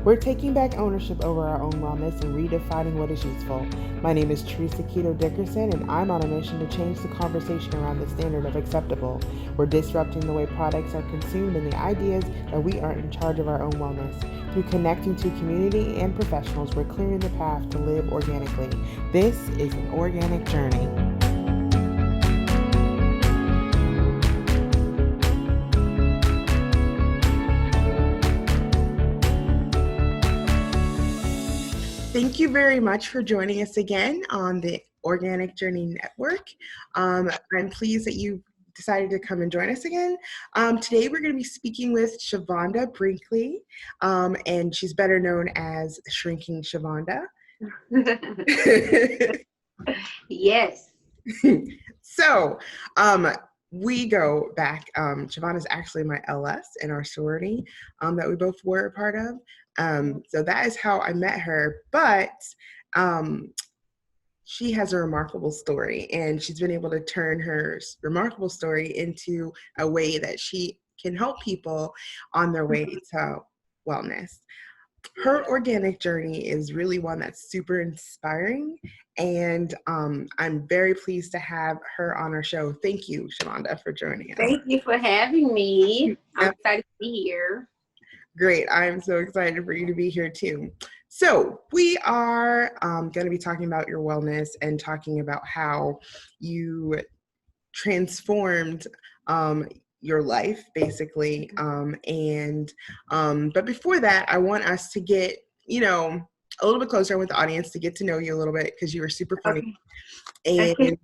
We're taking back ownership over our own wellness and redefining what is useful. My name is Teresa Keto Dickerson, and I'm on a mission to change the conversation around the standard of acceptable. We're disrupting the way products are consumed and the ideas that we aren't in charge of our own wellness. Through connecting to community and professionals, we're clearing the path to live organically. This is an organic journey. Thank you very much for joining us again on the Organic Journey Network. I'm pleased that you decided to come and join us again. Today we're going to be speaking with Shavonda Brickley, and she's better known as Shrinking Shavonda. Yes. So, we go back. Shavonda's actually my LS in our sorority that we both were a part of. So that is how I met her. But she has a remarkable story, and she's been able to turn her remarkable story into a way that she can help people on their way to wellness. Her organic journey is really one that's super inspiring, and I'm very pleased to have her on our show. Thank you, Shavonda, for joining us. Thank you for having me. I'm excited to be here. Great. I'm so excited for you to be here too. So we are going to be talking about your wellness and talking about how you transformed your life, basically. But before that, I want us to get, a little bit closer with the audience to get to know you a little bit, because you were super funny. Okay.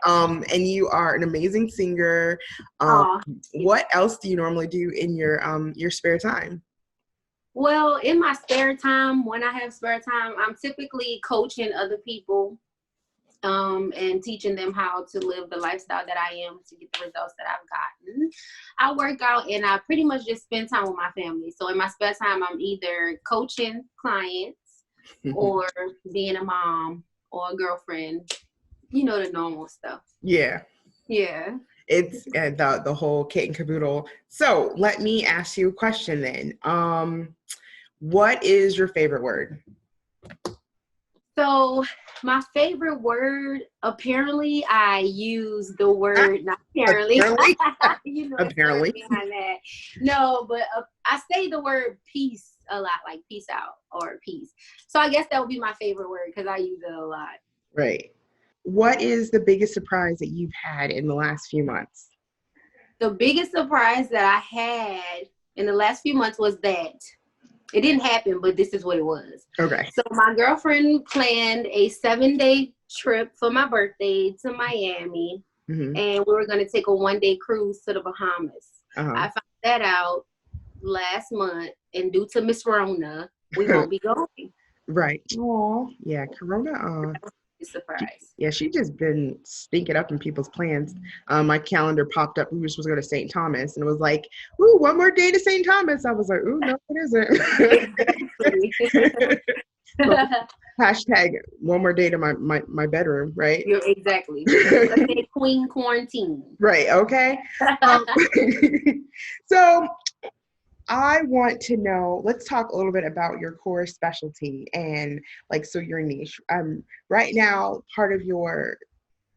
And and you are an amazing singer. What else do you normally do in your spare time? Well, in my spare time, when I have spare time, I'm typically coaching other people and teaching them how to live the lifestyle that I am to get the results that I've gotten. I work out and I pretty much just spend time with my family. So in my spare time, I'm either coaching clients or being a mom or a girlfriend, the normal stuff. Yeah. It's the whole kit and caboodle. So let me ask you a question then. What is your favorite word? So my favorite word, apparently I use the word, not apparently, apparently. Behind that. No, but I say the word peace a lot, like peace out or peace. So I guess that would be my favorite word because I use it a lot. Right. What is the biggest surprise that you've had in the last few months? The biggest surprise that I had in the last few months was that it didn't happen, but this is what it was. Okay. So my girlfriend planned a 7-day trip for my birthday to Miami, and we were going to take a 1-day cruise to the Bahamas. I found that out last month, and due to Miss Rona, we won't be going. Right. Oh, yeah, Corona. Surprise. Yeah, she just been stinking up in people's plans. My calendar popped up. We were supposed to go to St. Thomas, and it was like, "Ooh, one more day to St. Thomas." I was like, "Ooh, no, it isn't." Hashtag one more day to my bedroom, right? You're exactly. Queen quarantine. Right. Okay. So I want to know, let's talk a little bit about your core specialty and so your niche. Right now, part of your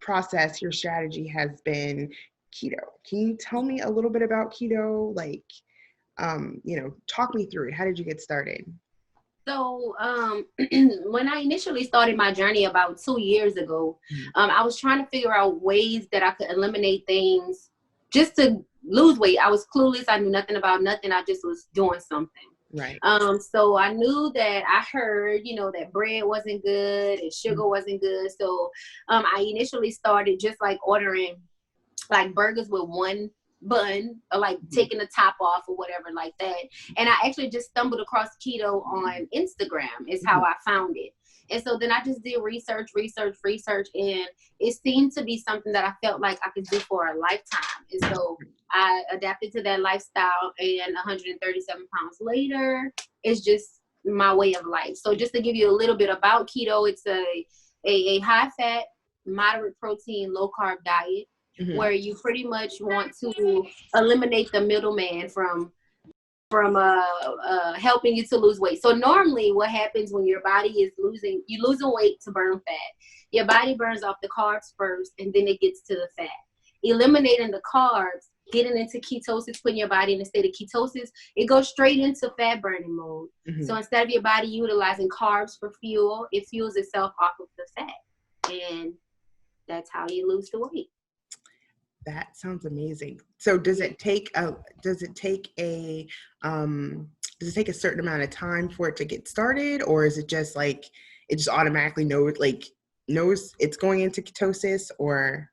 process, your strategy has been keto. Can you tell me a little bit about keto? Talk me through it. How did you get started? So when I initially started my journey about 2 years ago, I was trying to figure out ways that I could eliminate things just to lose weight. I was clueless. I knew nothing about nothing. I just was doing something. Right. So I knew that I heard, that bread wasn't good and sugar wasn't good. So I initially started just ordering burgers with one bun or taking the top off or whatever like that. And I actually just stumbled across keto on Instagram is how I found it. And so then I just did research, and it seemed to be something that I felt like I could do for a lifetime. And so I adapted to that lifestyle, and 137 pounds later, it's just my way of life. So just to give you a little bit about keto, it's a high-fat, moderate protein, low-carb diet where you pretty much want to eliminate the middleman from helping you to lose weight. So normally what happens when your body is losing weight to burn fat, your body burns off the carbs first and then it gets to the fat. Eliminating the carbs, getting into ketosis, putting your body in a state of ketosis, it goes straight into fat burning mode. Mm-hmm. So instead of your body utilizing carbs for fuel, it fuels itself off of the fat. And that's how you lose the weight. That sounds amazing. So does it take a certain amount of time for it to get started, or is it just like it just automatically knows it's going into ketosis? Or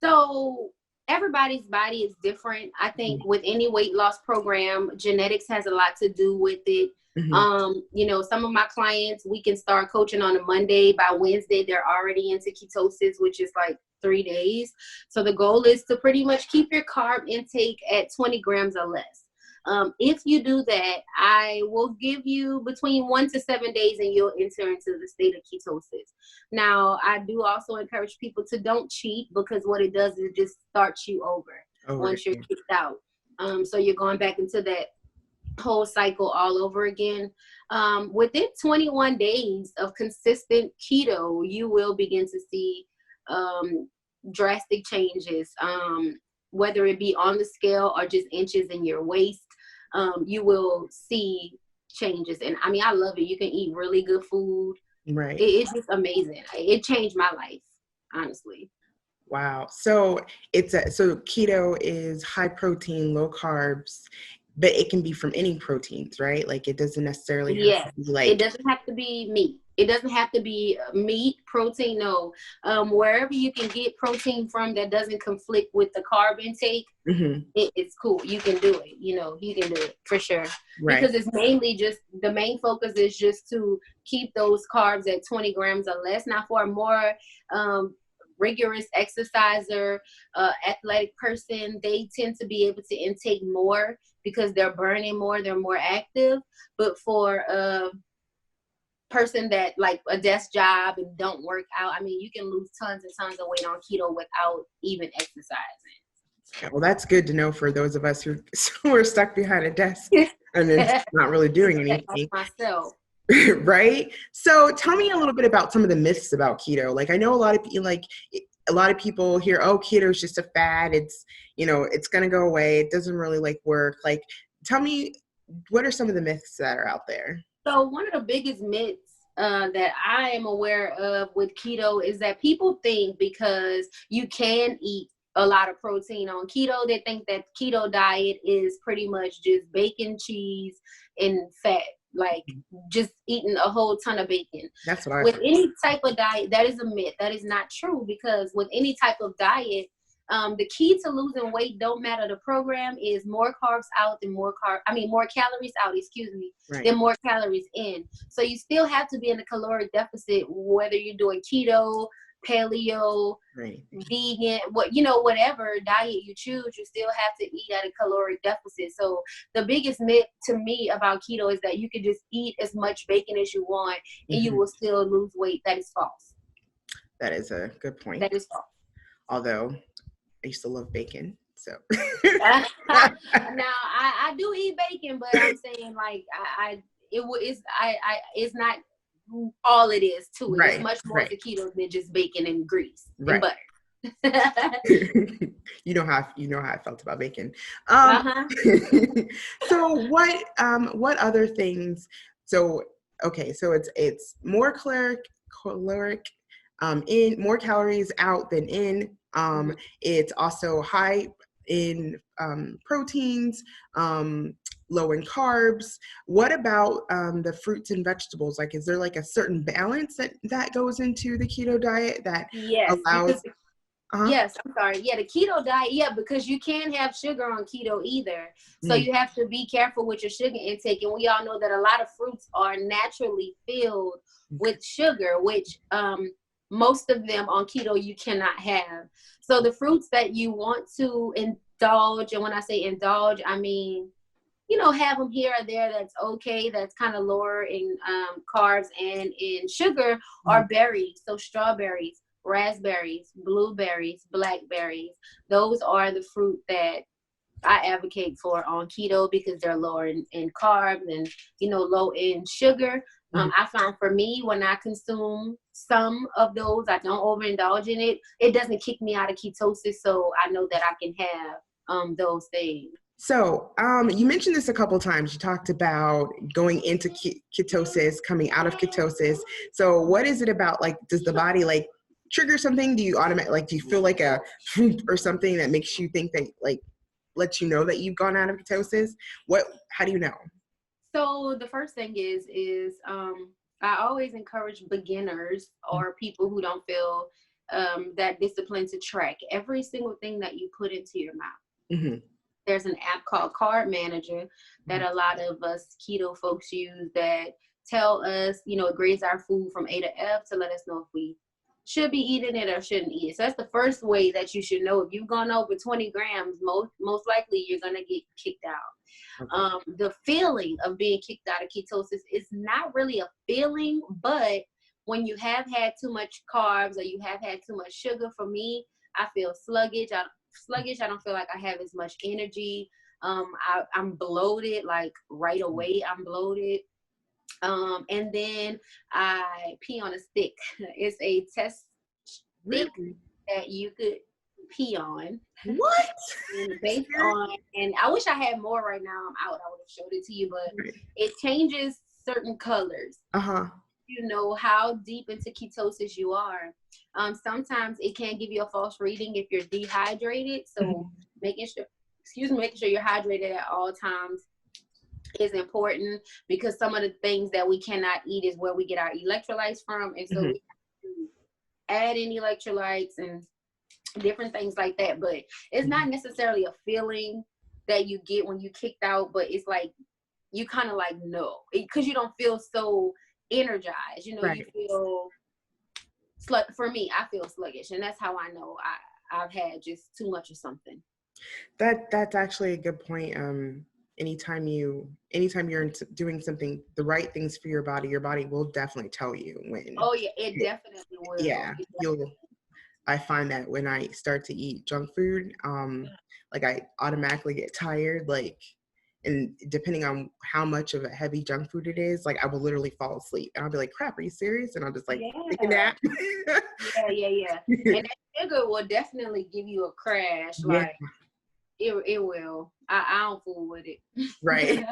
so everybody's body is different. I think with any weight loss program, genetics has a lot to do with it. Mm-hmm. Some of my clients, we can start coaching on a Monday. By Wednesday, they're already into ketosis, which is like 3 days. So the goal is to pretty much keep your carb intake at 20 grams or less. If you do that, I will give you between 1 to 7 days and you'll enter into the state of ketosis. Now, I do also encourage people to don't cheat, because what it does is it just starts you over once you're kicked out. So you're going back into that whole cycle all over again. Within 21 days of consistent keto, you will begin to see drastic changes, whether it be on the scale or just inches in your waist. You will see changes. And I mean, I love it. You can eat really good food. Right. It's just amazing. It changed my life, honestly. Wow. So so keto is high protein, low carbs, but it can be from any proteins, right? Like it doesn't necessarily have to be like, it doesn't have to be meat. It doesn't have to be meat, protein, no. Wherever you can get protein from that doesn't conflict with the carb intake, mm-hmm. It's cool. You can do it. You can do it for sure. Right. Because it's mainly just, the main focus is just to keep those carbs at 20 grams or less. Now for a more rigorous exerciser, athletic person, they tend to be able to intake more because they're burning more, they're more active. But for person that like a desk job and don't work out, I mean, you can lose tons and tons of weight on keto without even exercising. Well, that's good to know for those of us who are stuck behind a desk and then not really doing anything. Myself. Right? So tell me a little bit about some of the myths about keto. Like I know a lot of people hear, oh, keto is just a fad. It's, it's going to go away. It doesn't really work. Like, tell me, what are some of the myths that are out there? So one of the biggest myths that I am aware of with keto is that people think because you can eat a lot of protein on keto, they think that keto diet is pretty much just bacon, cheese, and fat. Like just eating a whole ton of bacon. That's what I with any type of diet, that is a myth. That is not true, because with any type of diet, the key to losing weight, don't matter the program, is more carbs out than more calories out, right, than more calories in. So you still have to be in a caloric deficit, whether you're doing keto, paleo, right, vegan, whatever diet you choose, you still have to eat at a caloric deficit. So the biggest myth to me about keto is that you can just eat as much bacon as you want and mm-hmm. you will still lose weight. That is false. That is a good point. That is false. Although I used to love bacon, so. Now I do eat bacon, but I'm saying it's not all it is to it. Right, it's much more right. to keto than just bacon and grease right. and butter. You know how I felt about bacon. So what other things? So okay, so it's more caloric in, more calories out than in. Mm-hmm. It's also high in proteins, low in carbs. What about the fruits and vegetables? Like, is there like a certain balance that goes into the keto diet that allows? Yes, I'm sorry. Yeah, the keto diet. Yeah, because you can't have sugar on keto either. So you have to be careful with your sugar intake. And we all know that a lot of fruits are naturally filled with sugar, which most of them on keto you cannot have. So the fruits that you want to indulge, and when I say indulge, I mean, have them here or there, that's okay, that's kind of lower in carbs and in sugar, are berries. So strawberries, raspberries, blueberries, blackberries, those are the fruit that I advocate for on keto because they're lower in carbs and, low in sugar. I find for me, when I consume some of those, I don't overindulge in it. It doesn't kick me out of ketosis, so I know that I can have those things. So you mentioned this a couple of times. You talked about going into ketosis, coming out of ketosis. So what is it about, like, does the body like trigger something? Do you do you feel like a or something that makes you think that, like, lets you know that you've gone out of ketosis? How do you know? So the first thing is I always encourage beginners or people who don't feel that discipline to track every single thing that you put into your mouth. There's an app called Carb Manager that a lot of us keto folks use that tell us, it grades our food from A to F to let us know if we should be eating it or shouldn't eat it. So that's the first way that you should know. If you've gone over 20 grams, most likely you're going to get kicked out. Okay. The feeling of being kicked out of ketosis is not really a feeling, but when you have had too much carbs or you have had too much sugar, for me, I feel sluggish. I don't feel like I have as much energy. I'm bloated, like right away I'm bloated. And then I pee on a stick. It's a test stick that you could pee on. What? And based on, and I wish I had more right now. I'm out. I would have showed it to you, but it changes certain colors. You know how deep into ketosis you are. Sometimes it can give you a false reading if you're dehydrated. So making sure you're hydrated at all times is important, because some of the things that we cannot eat is where we get our electrolytes from. And so we have to add in electrolytes and different things like that. But it's not necessarily a feeling that you get when you kicked out, but it's like you kind of like know, because you don't feel so energized. You feel for me, I feel sluggish, and that's how I know I've had just too much of something. That's actually a good point. Anytime you're doing something, the right things for your body will definitely tell you when. Oh yeah, it definitely will. Yeah, I find that when I start to eat junk food, like I automatically get tired, like, and depending on how much of a heavy junk food it is, like I will literally fall asleep and I'll be like, crap, are you serious? And I'll just like take a nap. Yeah. And that sugar will definitely give you a crash. Like it will. I don't fool with it. Right.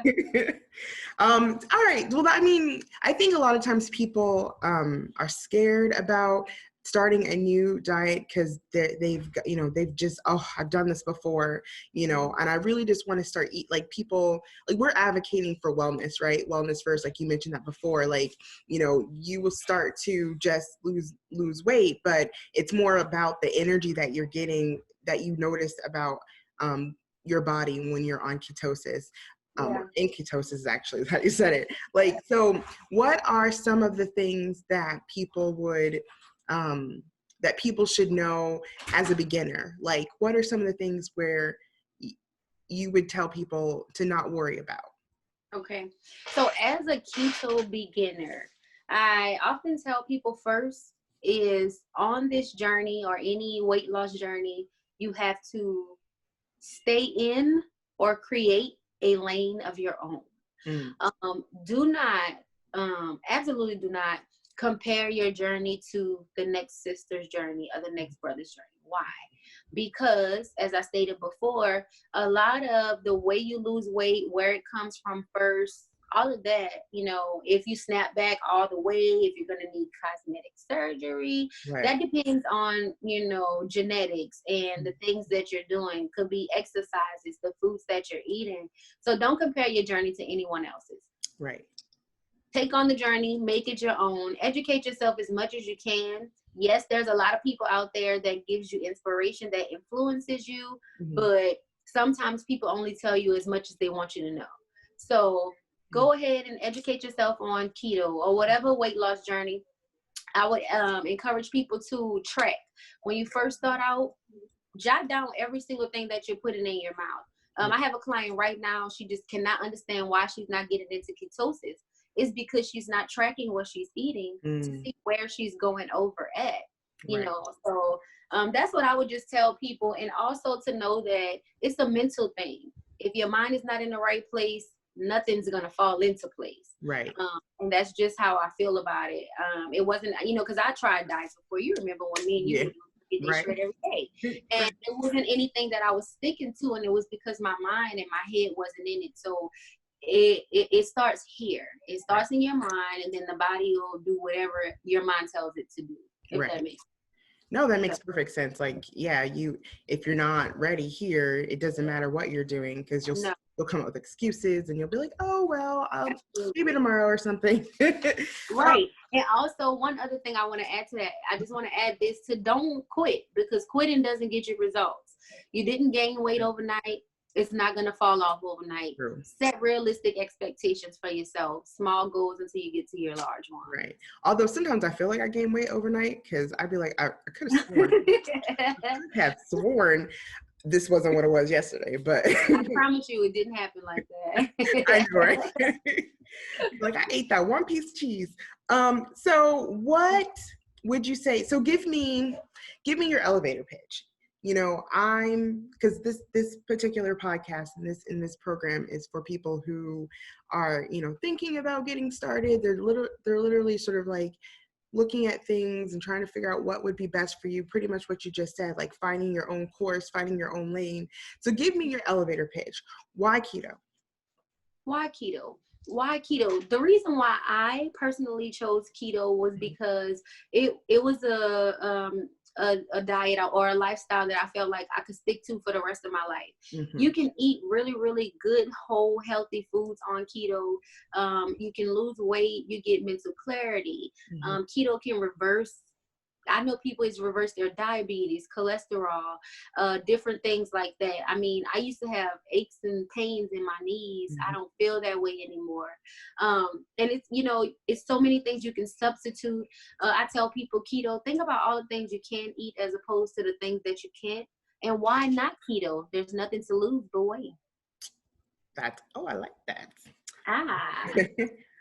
All right. Well, I mean, I think a lot of times people are scared about starting a new diet because they've just, I've done this before, and I really just want to start like people, like we're advocating for wellness, right? Wellness first, like you mentioned that before, like, you will start to just lose weight, but it's more about the energy that you're getting, that you notice about your body when you're on ketosis. In ketosis, actually, that you said it. Like, so what are some of the things that people would that people should know as a beginner? Like, what are some of the things where you would tell people to not worry about? Okay, so as a keto beginner, I often tell people first is on this journey or any weight loss journey, you have to stay in or create a lane of your own. Absolutely do not compare your journey to the next sister's journey or the next brother's journey. Why? Because, as I stated before, a lot of the way you lose weight, where it comes from first, all of that, if you snap back all the way, if you're going to need cosmetic surgery, that depends on, genetics and the things that you're doing. Could be exercises, the foods that you're eating. So don't compare your journey to anyone else's. Right. Take on the journey, make it your own, educate yourself as much as you can. Yes, there's a lot of people out there that gives you inspiration, that influences you, but sometimes people only tell you as much as they want you to know. So go ahead and educate yourself on keto or whatever weight loss journey. I would encourage people to track. When you first start out, jot down every single thing that you're putting in your mouth. I have a client right now, she just cannot understand why she's not getting into ketosis. It's because she's not tracking what she's eating to see where she's going over at. you Right. know. So that's what I would just tell people. And also to know that it's a mental thing. If your mind is not in the right place, nothing's going to fall into place. Right. And that's just how I feel about it. It wasn't, because I tried diets before. You remember when me and you Yeah. would get this Right. shred every day. And Right. it wasn't anything that I was sticking to, and it was because my mind and my head wasn't in it. So it starts here. It starts in your mind, and then the body will do whatever your mind tells it to do, if that Right. makes sense. No, that makes perfect sense. Like, yeah, if you're not ready here, it doesn't matter what you're doing, because No, you'll come up with excuses and you'll be like, oh, well, maybe absolutely. tomorrow or something. Right. And also one other thing I want to add to that, I just want to add this to don't quit, because quitting doesn't get you results. You didn't gain weight overnight. It's not going to fall off overnight. True. Set realistic expectations for yourself. Small goals until you get to your large one. Right. Although sometimes I feel like I gain weight overnight, because I'd be like, I could have sworn this wasn't what it was yesterday, but I promise you it didn't happen like that. I know, right? Like, I ate that one piece of cheese. So what would you say? So give me your elevator pitch. Because this particular podcast and this program is for people who are, thinking about getting started. They're literally sort of like looking at things and trying to figure out what would be best for you. Pretty much what you just said, like finding your own course, finding your own lane. So give me your elevator pitch. Why keto? Why keto? Why keto? The reason why I personally chose keto was because it was a diet or a lifestyle that I felt like I could stick to for the rest of my life. Mm-hmm. You can eat really, really good, whole, healthy foods on keto. You can lose weight. You get mental clarity. Mm-hmm. Keto can reverse. I know people is reverse their diabetes, cholesterol, different things like that. I mean, I used to have aches and pains in my knees. Mm-hmm. I don't feel that way anymore. And it's so many things you can substitute. I tell people keto, think about all the things you can eat as opposed to the things that you can't. And why not keto? There's nothing to lose but weight. I like that. Ah.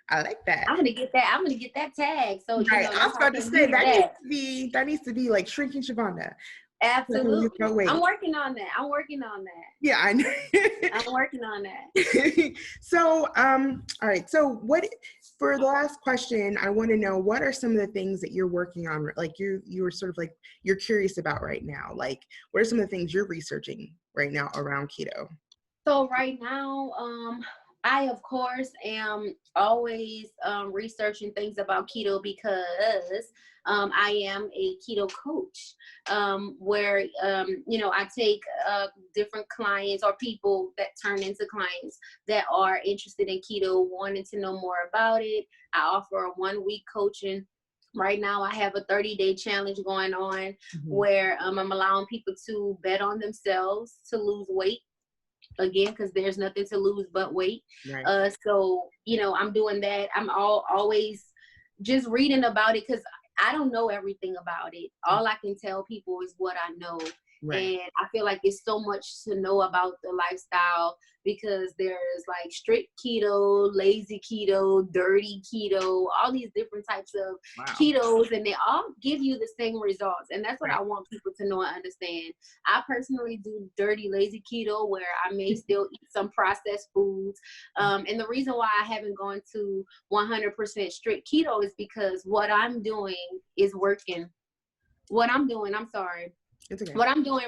I like that. I'm gonna get that tag. So right. I was about to say that needs to be like shrinking Shavonda. Absolutely. I'm working on that. Yeah, I know. I'm working on that. So, all right. So for the last question, I want to know, what are some of the things that you're working on? Like you're sort of like, you're curious about right now? Like, what are some of the things you're researching right now around keto? So right now, I, of course, am always researching things about keto because I am a keto coach where, I take different clients or people that turn into clients that are interested in keto, wanting to know more about it. I offer a 1-week coaching. Right now, I have a 30-day challenge going on where I'm allowing people to bet on themselves to lose weight. Again, because there's nothing to lose but weight. Right. So I'm doing that. I'm always just reading about it because I don't know everything about it. All I can tell people is what I know. Right. And I feel like it's so much to know about the lifestyle because there's like strict keto, lazy keto, dirty keto, all these different types of ketos, and they all give you the same results. And that's what I want people to know and understand. I personally do dirty, lazy keto where I may still eat some processed foods. And the reason why I haven't gone to 100% strict keto is because what I'm doing is working. What I'm doing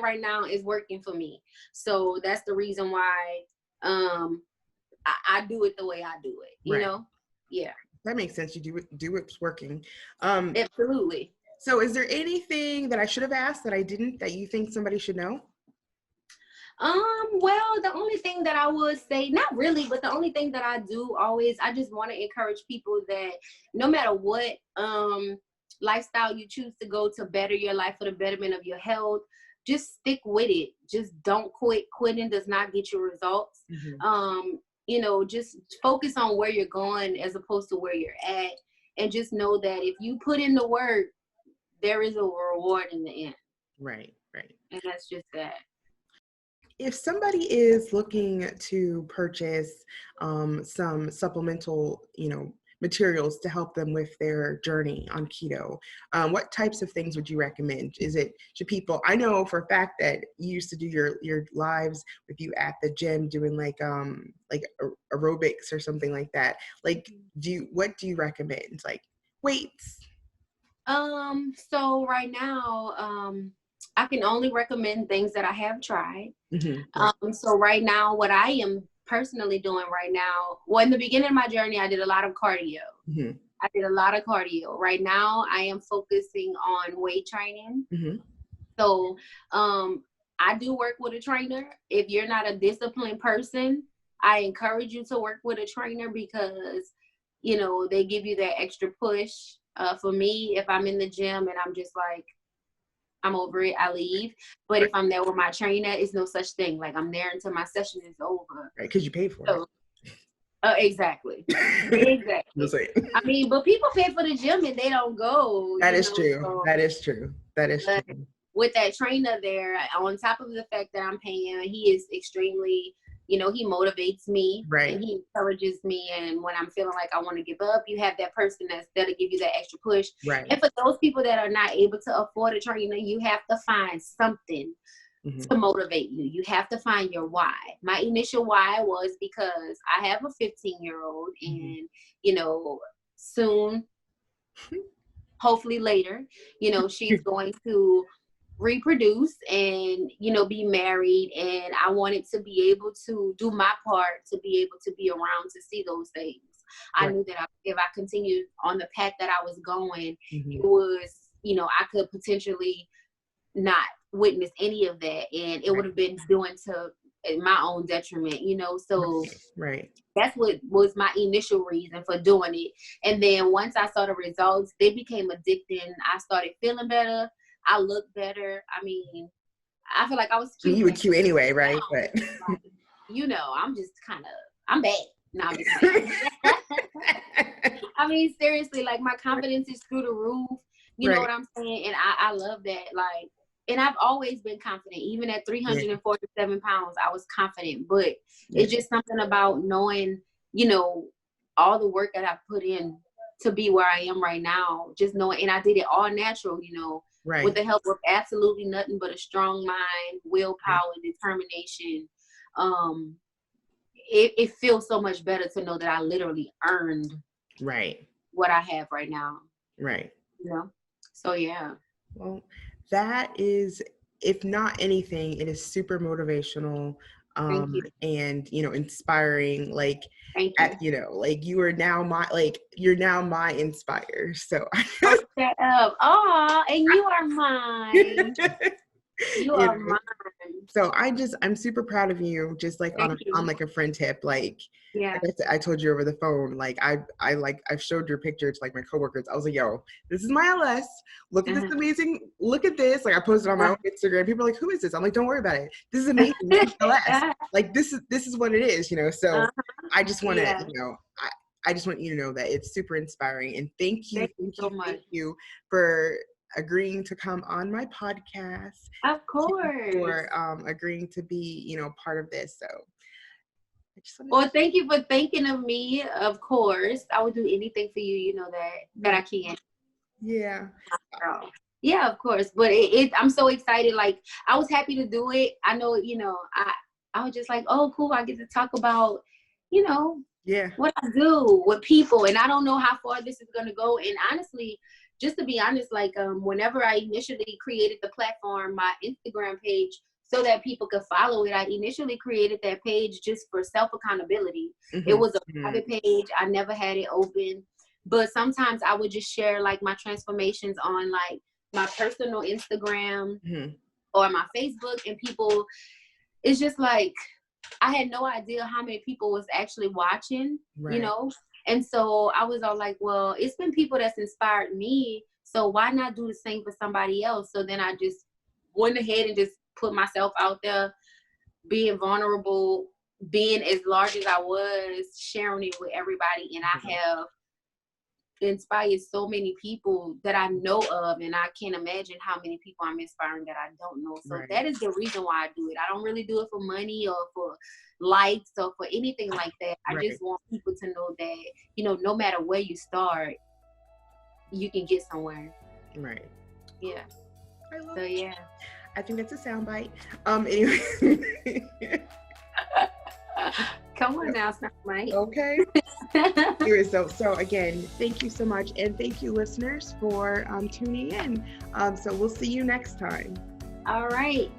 right now is working for me. So that's the reason why I do it the way I do it, you know? Yeah. That makes sense. You do what's working. Absolutely. So is there anything that I should have asked that I didn't, that you think somebody should know? Well, the only thing that I would say, not really, but the only thing that I do always, I just want to encourage people that no matter what lifestyle you choose to go to better your life for the betterment of your health, just stick with it. Just don't quit. Quitting does not get you results. Just focus on where you're going as opposed to where you're at. And just know that if you put in the work, there is a reward in the end. Right. And that's just that. If somebody is looking to purchase some supplemental, materials to help them with their journey on keto. What types of things would you recommend? Should people, I know for a fact that you used to do your lives with you at the gym doing like aerobics or something like that. Like, what do you recommend? Like weights? So right now, I can only recommend things that I have tried. Mm-hmm. So right now, what I am personally doing right now, well, in the beginning of my journey, I did a lot of cardio. Mm-hmm. I did a lot of cardio. Right now, I am focusing on weight training. Mm-hmm. So, I do work with a trainer. If you're not a disciplined person, I encourage you to work with a trainer because, you know, they give you that extra push. For me, if I'm in the gym and I'm just like, I'm over it, I leave. But if I'm there with my trainer, it's no such thing. Like, I'm there until my session is over. Right, because you paid for it. Exactly. Exactly. I mean, but people pay for the gym and they don't go. That is true. So, that is true. That is true. With that trainer there, on top of the fact that I'm paying, he is extremely, you know, he motivates me. Right. And he encourages me. And when I'm feeling like I want to give up, you have that person that'll give you that extra push. Right. And for those people that are not able to afford a trainer, you have to find something to motivate you. You have to find your why. My initial why was because I have a 15-year-old and, you know, soon, hopefully later, you know, she's going to reproduce and, you know, be married. And I wanted to be able to do my part to be able to be around to see those things. I knew that if I continued on the path that I was going, it was, you know, I could potentially not witness any of that, and it would have been doing to my own detriment, you know. So that's what was my initial reason for doing it. And then once I saw the results, they became addicting. I started feeling better. I looked better. I mean, I feel like I was cute. You were cute anyway, right? But you know, I'm bad. No, I'm just kidding. I mean, seriously, like my confidence is through the roof. You know what I'm saying? And I love that. Like, and I've always been confident. Even at 347 pounds, I was confident. But it's just something about knowing, you know, all the work that I put in to be where I am right now. Just knowing, and I did it all natural, you know, with the help of absolutely nothing but a strong mind, willpower, determination. It feels so much better to know that I literally earned what I have right now. Right. You know? So, yeah. Well, that is, if not anything, it is super motivational and, you know, inspiring. Like, you know, like you are now you're now my inspire. So shut up. Aw, and you are mine. You are mine. So I'm super proud of you. Just like on like a friend tip, like I told you over the phone, like I've showed your picture to like my coworkers. I was like, yo, this is my LS. Look at this amazing. Look at this. Like I posted on my own Instagram. People are like, who is this? I'm like, don't worry about it. This is amazing. This is LS. Like this is what it is, you know. So I just want to, you know, I just want you to know that it's super inspiring. And thank you so much. Thank you for agreeing to come on my podcast. Of course. For agreeing to be, you know, part of this. So well, thank you for thinking of me. Of course, I would do anything for you. You know that I can. Yeah. Yeah, of course. But I'm so excited. Like I was happy to do it. I know, you know, I was just like, oh, cool. I get to talk about, you know, what I do with people, and I don't know how far this is gonna go. And honestly, just to be honest, like whenever I initially created the platform, my Instagram page, so that people could follow it, I initially created that page just for self-accountability. It was a private page. I never had it open. But sometimes I would just share like my transformations on like my personal Instagram or my Facebook, and people, it's just like, I had no idea how many people was actually watching, you know? And so I was all like, well, it's been people that's inspired me, so why not do the same for somebody else? So then I just went ahead and just put myself out there, being vulnerable, being as large as I was, sharing it with everybody. And I have inspires so many people that I know of, and I can't imagine how many people I'm inspiring that I don't know. So Right. that is the reason why I do it. I don't really do it for money or for likes or for anything like that. I Right. just want people to know that, you know, no matter where you start, you can get somewhere. Right. Yeah. I love So it. yeah. I think that's a soundbite. Anyway. Come on now, Mike. Okay. Anyway, so again, thank you so much, and thank you, listeners, for tuning in. So we'll see you next time. All right.